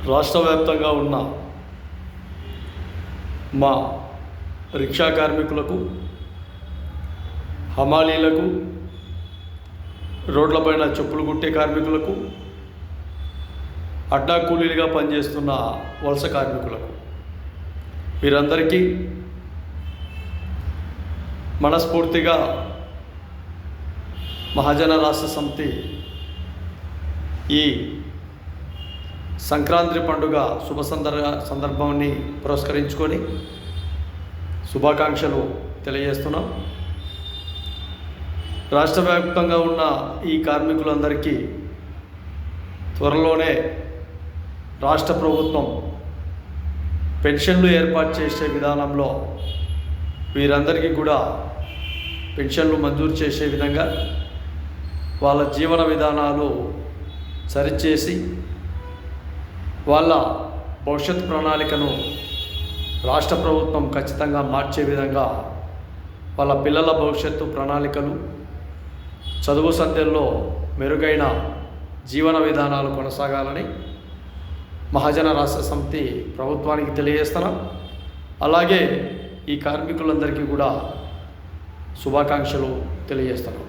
రాష్ట్ర వ్యాప్తంగా ఉన్న మా రిక్షా కార్మికులకు, హమాలీలకు, రోడ్లపైన చెప్పులు కుట్టే కార్మికులకు, అడ్డా కూలీలుగా పనిచేస్తున్న వలస కార్మికులకు వీరందరికీ మనస్ఫూర్తిగా మహాజన రాష్ట్ర సమితి ఈ సంక్రాంతి పండుగ శుభ సందర్భాన్ని పురస్కరించుకొని శుభాకాంక్షలు తెలియజేస్తున్నాం. రాష్ట్ర వ్యాప్తంగా ఉన్న ఈ కార్మికులందరికీ త్వరలోనే రాష్ట్ర ప్రభుత్వం పెన్షన్లు ఏర్పాటు చేసే విధానంలో వీరందరికీ కూడా పెన్షన్లు మంజూరు చేసే విధంగా వాళ్ళ జీవన విధానాలు సరిచేసి వాళ్ళ భవిష్యత్ ప్రణాళికను రాష్ట్ర ప్రభుత్వం ఖచ్చితంగా మార్చే విధంగా వాళ్ళ పిల్లల భవిష్యత్తు ప్రణాళికలు, చదువు సంధ్యల్లో మెరుగైన జీవన విధానాలు కొనసాగాలని మహాజన రాష్ట్ర సమితి ప్రభుత్వానికి తెలియజేస్తున్నాం. అలాగే ఈ కార్మికులందరికీ కూడా శుభాకాంక్షలు తెలియజేస్తున్నాం.